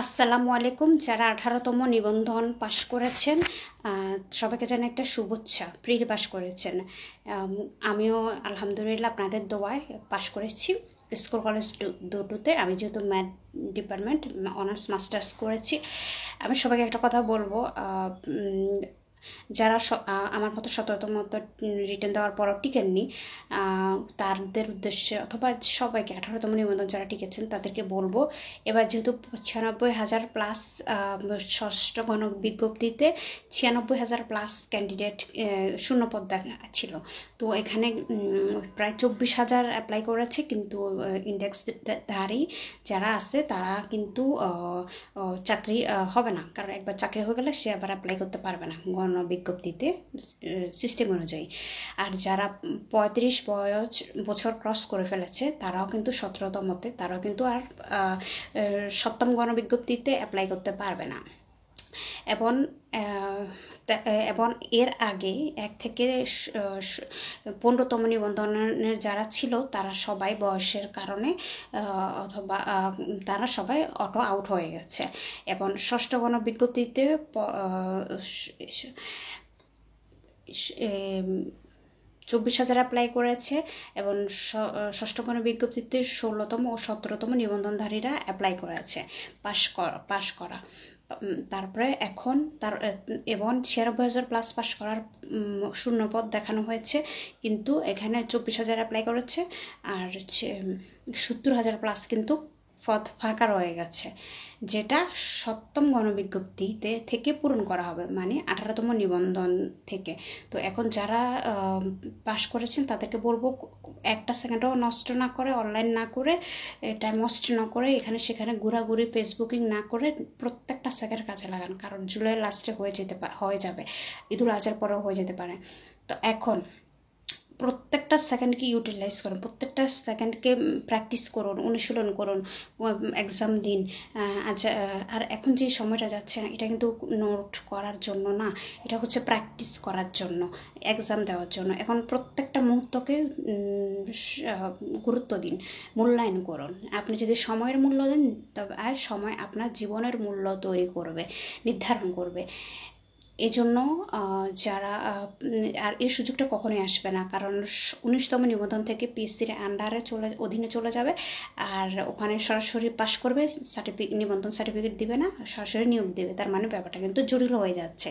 আসসালামু আলাইকুম। যারা 18তম নিবন্ধন পাশ করেছেন সবাইকে জানাই একটা শুভেচ্ছা। প্রি পাশ করেছেন, আমিও আলহামদুলিল্লাহ আপনাদের দোয়ায় পাশ করেছি স্কুল কলেজ দুটোতে। আমি যেহেতু ম্যাথ ডিপার্টমেন্ট অনার্স মাস্টার্স করেছি, আমি সবাইকে একটা কথা বলবো, যারা আমার মতো 17তম রিটার্ন দেওয়ার পরও টিকেননি তাদের উদ্দেশ্যে, অথবা সবাইকে 18তম নিবন্ধন যারা টিকেছেন তাদেরকে বলবো, এবার যেহেতু 96,000 প্লাস ষষ্ঠ গণ বিজ্ঞপ্তিতে 96,000 প্লাস ক্যান্ডিডেট শূন্যপদ ছিল, তো এখানে প্রায় 24,000 অ্যাপ্লাই করেছে, কিন্তু ইন্ডেক্সধারী যারা আছে তারা কিন্তু চাকরি হবে না, কারণ একবার চাকরি হয়ে গেলে সে আবার অ্যাপ্লাই করতে পারবে না বিজ্ঞপ্তিতে সিস্টেম অনুযায়ী। আর যারা 35 বছর ক্রস করে ফেলেছে তারাও কিন্তু 17তমতে, তারাও কিন্তু আর 7ম গণবিজ্ঞপ্তিতে অ্যাপ্লাই করতে পারবে না। এবং এর আগে 1 থেকে 15তম নিবন্ধনের যারা ছিল তারা সবাই বয়সের কারণে অথবা তারা সবাই অটো আউট হয়ে গেছে। এবং ষষ্ঠ গণবিজ্ঞপ্তিতে 24,000 অ্যাপ্লাই করেছে, এবং ষষ্ঠ গণবিজ্ঞপ্তিতে 16তম ও 17তম নিবন্ধনধারীরা অ্যাপ্লাই করেছে পাশ করা। তারপরে এখন এবং 96,000 প্লাস পাশ করার শূন্যপদ দেখানো হয়েছে, কিন্তু এখানে 24,000 অ্যাপ্লাই করেছে, আর 70,000 প্লাস কিন্তু পদ ফাঁকা রয়ে গেছে, যেটা 7ম গণবিজ্ঞপ্তিতে থেকে পূরণ করা হবে, মানে 18তম নিবন্ধন থেকে। তো এখন যারা পাশ করেছেন তাদেরকে বলবো, একটা সেকেন্ডও নষ্ট না করে, অনলাইন না করে, টাইম নষ্ট না করে, এখানে সেখানে ঘোরাঘুরি ফেসবুকিং না করে প্রত্যেকটা সেকেন্ড কাজে লাগান, কারণ জুলাই লাস্টে হয়ে যাবে, ঈদুল আজহার পরেও হয়ে যেতে পারে। তো এখন প্রত্যেকটা সেকেন্ডকে ইউটিলাইজ করুন, প্রত্যেকটা সেকেন্ডকে প্র্যাকটিস করুন, অনুশীলন করুন, এক্সাম দিন। আর এখন যে সময়টা যাচ্ছে না, এটা কিন্তু নোট করার জন্য না, এটা হচ্ছে প্র্যাকটিস করার জন্য, এক্সাম দেওয়ার জন্য। এখন প্রত্যেকটা মুহূর্তকে গুরুত্ব দিন, মূল্যায়ন করুন। আপনি যদি সময়ের মূল্য দেন, তবে আর সময় আপনার জীবনের মূল্য তৈরি করবে, নির্ধারণ করবে। এই জন্য যারা আর এই সুযোগটা কখনোই আসবে না, কারণ 19তম নিবন্ধন থেকে পিএসসির অধীনে চলে যাবে, আর ওখানে সরাসরি পাশ করবে, নিবন্ধন সার্টিফিকেট দিবে না, সরাসরি নিয়োগ দেবে। তার মানে ব্যাপারটা কিন্তু জটিল হয়ে যাচ্ছে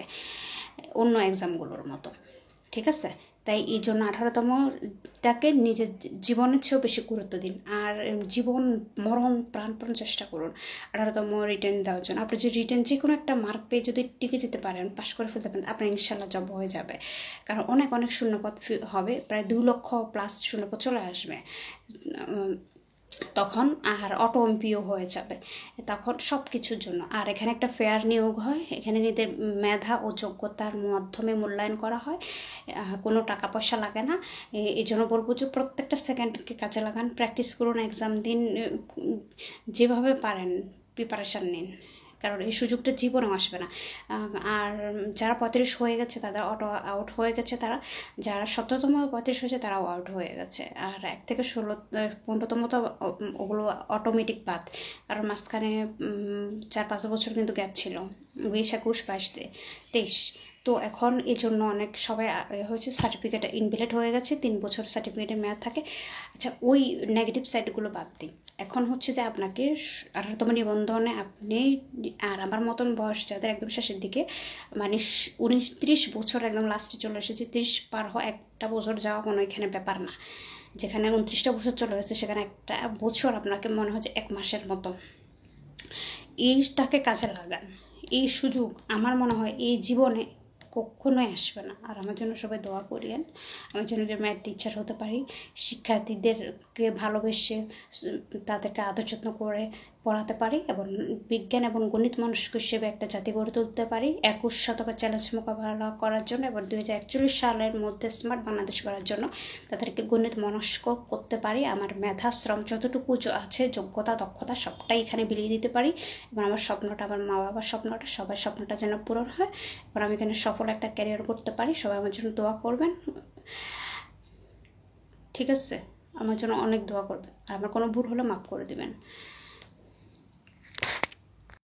অন্য এক্সামগুলোর মতো, ঠিক আছে? তাই এই জন্য 18তমটাকে নিজের জীবনের চেয়েও বেশি গুরুত্ব দিন, আর জীবন মরণ প্রাণপণ চেষ্টা করুন 18তম রিটার্ন দেওয়ার জন্য। আপনি যদি রিটার্ন যে কোনো একটা মার্ক পেয়ে যদি টিকে যেতে পারেন, পাশ করে ফেলতে পারেন, আপনার ইনশাল্লাহ জব হয়ে যাবে, কারণ অনেক শূন্যপদ হবে, প্রায় 2 লক্ষ প্লাস শূন্যপদ চলে আসবে তখন, আর অটো এমপিও হয়ে যাবে তখন সব কিছুর জন্য। আর এখানে একটা ফেয়ার নিয়োগ হয়, এখানে নিজেদের মেধা ও যোগ্যতার মাধ্যমে মূল্যায়ন করা হয়, কোনো টাকা পয়সা লাগে না। এই জন্য বলবো যে প্রত্যেকটা সেকেন্ডকে কাজে লাগান, প্র্যাকটিস করুন, এক্সাম দিন, যেভাবে পারেন প্রিপারেশান নিন, কারণ এই সুযোগটা জীবনেও আসবে না। আর যারা 35 হয়ে গেছে তাদের অটো আউট হয়ে গেছে, যারা 17তম 35 হয়েছে তারাও আউট হয়ে গেছে। আর 1 থেকে 15তম তো ওগুলো অটোমেটিক বাদ, কারণ মাঝখানে 4-5 বছর কিন্তু গ্যাপ ছিল, 20, 21, 22, 23। তো এখন এই জন্য অনেক সবাই হয়েছে, সার্টিফিকেট ইনভ্যালিড হয়ে গেছে, 3 বছর সার্টিফিকেটের মেয়াদ থাকে। আচ্ছা, ওই নেগেটিভ সাইডগুলো বাদ দিই। এখন হচ্ছে যে আপনাকে 18তম নিবন্ধনে আপনি আর আমার মতন বয়স যাদের একদম শেষের দিকে, মানে 29-30 বছর একদম লাস্টে চলে এসেছে, 30 পার হওয়া, একটা বছর যাওয়া কোনো এখানে ব্যাপার না। যেখানে 29টা বছর চলে গেছে, সেখানে একটা বছর আপনাকে মনে হয় যে 1 মাসের মতো। এইটাকে কাজে লাগান, এই সুযোগ আমার মনে হয় এই জীবনে কখনোই আসবে না। আর আমার জন্য সবাই দোয়া করিয়েন, আমি যেন যে ম্যাথ টিচার হতে পারি, শিক্ষার্থীদেরকে ভালোবেসে তাদেরকে আদর যত্ন করে পড়াতে পারি, এবং বিজ্ঞান এবং গণিত মনস্ক হিসেবে একটা জাতি গড়ে তুলতে পারি, 21 শতকের চ্যালেঞ্জ মোকাবেলা করার জন্য, এবং 2041 সালের মধ্যে স্মার্ট বাংলাদেশ করার জন্য তাদেরকে গণিত মনস্ক করতে পারি। আমার মেধা, শ্রম যতটুকু আছে, যোগ্যতা, দক্ষতা সবটাই এখানে বিলিয়ে দিতে পারি, এবং আমার স্বপ্নটা, আমার মা বাবার স্বপ্নটা, সবার স্বপ্নটা যেন পূরণ হয়, এবং আমি এখানে সফল একটা ক্যারিয়ার করতে পারি। সবাই আমার জন্য দোয়া করবেন, ঠিক আছে? আমার জন্য অনেক দোয়া করবেন, আর আমার কোনো ভুল হলে মাফ করে দেবেন।